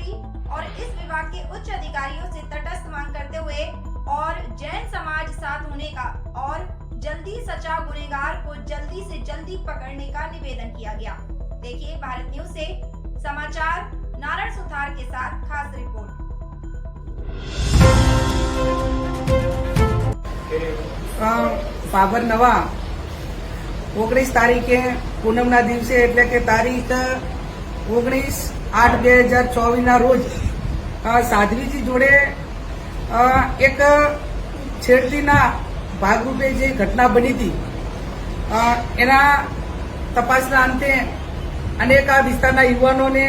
Party और इस विभाग के उच्च अधिकारियों से तटस्थ मांग करते हुए और जैन समाज साथ होने का और जल्दी सजा गुनहगार को जल्दी से जल्दी पकड़ने का निवेदन किया गया। देखिए भारत न्यूज से समाचार नारायण सुथार के साथ खास रिपोर्ट। બાબર નવા 19 તારીખે પૂનમના દિવસે એટલે કે તારીખ 19/8/2024 ના રોજ સાધ્વીજી જોડે એક છેડતીના ભાગરૂપે જે ઘટના બની હતી એના તપાસના અંતે અનેક આ વિસ્તારના યુવાનોને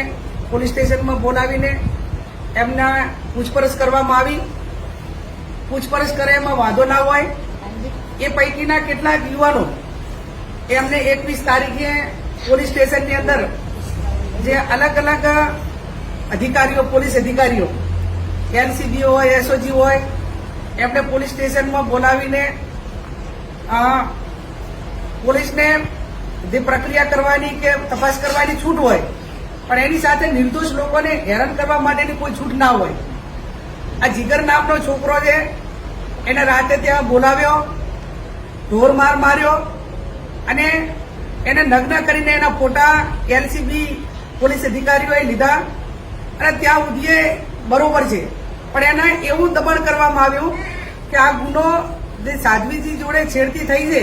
પોલીસ સ્ટેશનમાં બોલાવીને એમના પૂછપરછ કરવામાં આવી। પૂછપરછ કરે એમાં વાંધો ના હોય એ પૈકીના કેટલાક યુવાનો એમને 21 તારીખે પોલીસ સ્ટેશનની અંદર જે અલગ અલગ અધિકારીઓ પોલીસ અધિકારીઓ એલસીબી હોય એસઓજી હોય એમને પોલીસ સ્ટેશનમાં બોલાવીને પોલીસને જે પ્રક્રિયા કરવાની કે તપાસ કરવાની છૂટ હોય પણ એની સાથે નિર્દોષ લોકોને હેરાન કરવા માટેની કોઈ છૂટ ના હોય। આ જીગર નામનો છોકરો છે એને રાતે ત્યાં બોલાવ્યો, ઢોર માર માર્યો અને એને નગ્ન કરીને એના ફોટા એલસીબી પોલીસ અધિકારીઓએ લીધા અને ત્યાં સુધી બરોબર છે પણ એને એવું દબાણ કરવામાં આવ્યું કે આ ગુનો જે સાધ્વીજી જોડે છેડતી થઈ છે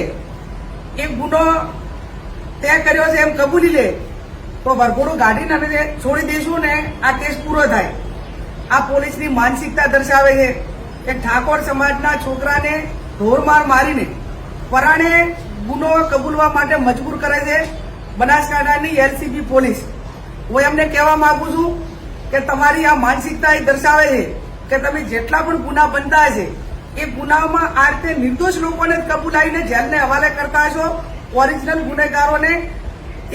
એ ગુનો તે કર્યો છે એમ કબૂલી લે તો વરઘોડું ગાડીને અમે છોડી દઈશું ને આ કેસ પૂરો થાય। આ પોલીસની માનસિકતા દર્શાવે છે કે ઠાકોર સમાજના છોકરાને ઢોરમાર મારીને પરાણે ગુનો કબૂલવા માટે મજબૂર કરે છે બનાસકાંઠાની એલસીબી પોલીસ। હું એમને કહેવા માંગુ છું કે તમારી આ માનસિકતા એ દર્શાવે છે કે તમે જેટલા પણ ગુના બનતા હશે એ ગુનામાં આ રીતે નિર્દોષ લોકોને કબૂલાઈને જેલને હવાલે કરતા હશો। ઓરિજિનલ ગુનેગારોને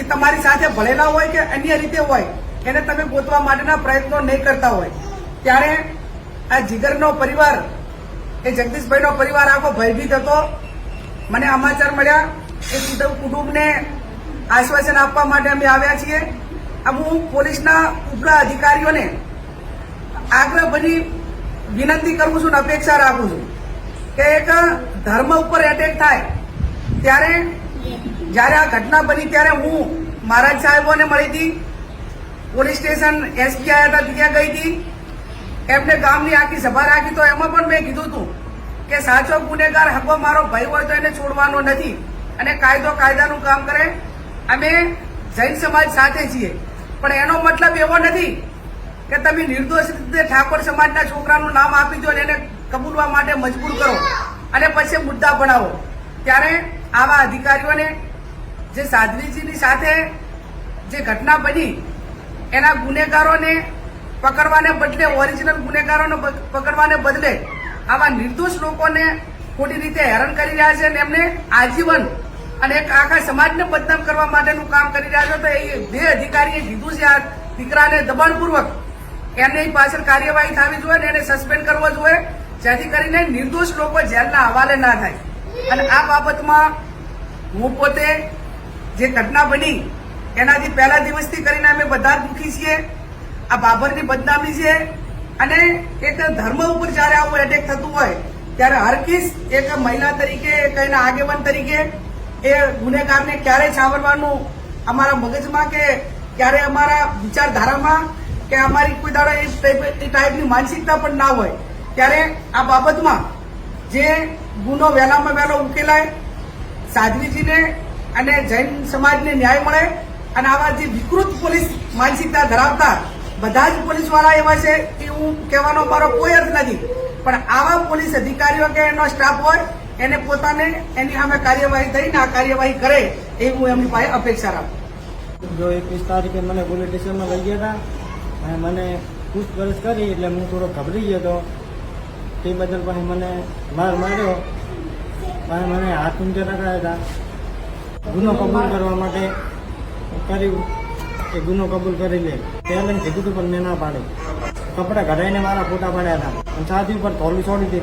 એ તમારી સાથે ભળેલા હોય કે અન્ય રીતે હોય એને તમે ગોતવા માટેના પ્રયત્નો નહીં કરતા હોય ત્યારે આ જીગરનો પરિવાર એ જગદીશભાઈનો પરિવાર આખો ભયભીત હતો। મને સમાચાર મળ્યા એ કુટુંબને આશ્વાસન આપવા માટે અમે આવ્યા છીએ। હું પોલીસના ઉપલા અધિકારીઓને આગ્રહભરી વિનંતી કરું છું અને અપેક્ષા રાખું છું કે એક ધર્મ ઉપર એટેક થાય ત્યારે જયારે આ ઘટના બની ત્યારે હું મહારાજ સાહેબોને મળી હતી, પોલીસ સ્ટેશન એસપી આવ્યા હતા ત્યાં ગઈ હતી, એમને ગામની આખી સભા રાખી તો એમાં પણ મેં કીધું હતું કે સાચો ગુનેગાર હકો મારો ભાઈ હોય તો એને છોડવાનો નથી અને કાયદો કાયદાનું કામ કરે। અમે જૈન સમાજ સાથે છીએ પણ એનો મતલબ એવો નથી કે તમે નિર્દોષ રીતે ઠાકોર સમાજના છોકરાનું નામ આપી દો અને એને કબૂલવા માટે મજબૂર કરો અને પછી મુદ્દા બનાવો। ત્યારે આવા અધિકારીઓને જે સાધ્વીજીની સાથે જે ઘટના બની એના ગુનેગારોને પકડવાને બદલે ઓરિજિનલ ગુનેગારોને પકડવાને બદલે આવા નિર્દોષ લોકોને ખોટી રીતે હેરાન કરી રહ્યા છે અને એમને આજીવન અને એક આખા સમાજને બદનામ કરવા માટેનું કામ કરી રહ્યા છે। તો એ બે અધિકારીએ કીધું છે આ દીકરાને દબાણપૂર્વક એમની પાછળ કાર્યવાહી થવી જોઈએ અને એને સસ્પેન્ડ કરવો જોઈએ જેથી કરીને નિર્દોષ લોકો જેલના હવાલે ના થાય। અને આ બાબતમાં હું પોતે જે ઘટના બની એનાથી પહેલા દિવસથી કરીને અમે બધા દુઃખી છીએ। આ બાબરની બદનામી છે અને એક ધર્મ ઉપર જયારે આવું એટેક થતું હોય ત્યારે હર કેસ એક મહિલા તરીકે કઈના આગેવાન તરીકે એ ગુનેગારને ક્યારે છાવરવાનું અમારા મગજમાં કે ક્યારે અમારા વિચારધારામાં કે અમારી કોઈ દાડો એ ટાઈપની માનસિકતા પણ ના હોય ત્યારે આ બાબતમાં જે ગુનો વહેલામાં વહેલો ઉકેલાય, સાધ્વીજીને અને જૈન સમાજને ન્યાય મળે અને આવા જે વિકૃત પોલીસ માનસિકતા ધરાવતા બધા જ પોલીસવાળા એવા છે કે હું કહેવાનો મારો કોઈ અર્થ નથી પણ આવા પોલીસ અધિકારીઓ કે એનો સ્ટાફ હોય એને પોતાને એની સામે કાર્યવાહી થઈને આ કાર્યવાહી કરે એવી હું એમની પાસે અપેક્ષા રાખું। જો 21 તારીખે મને પોલીસ સ્ટેશનમાં લઈ ગયા હતા અને મને પૂછપરછ કરી એટલે હું થોડો ગભરી ગયો હતો તે બદલ પછી મને માર માર્યો, પછી મને હાથ ઊંચા રખાયા હતા। ગુનો કબૂલ કરવા માટે કર્યું કે ગુનો કબૂલ કરી લે પહેલાં કીધું હતું પણ મેં ના પાડી। કપડાં કઢાઈને મારા ફોટા પાડ્યા હતા અને છાતી ઉપર ધોલી છોડી હતી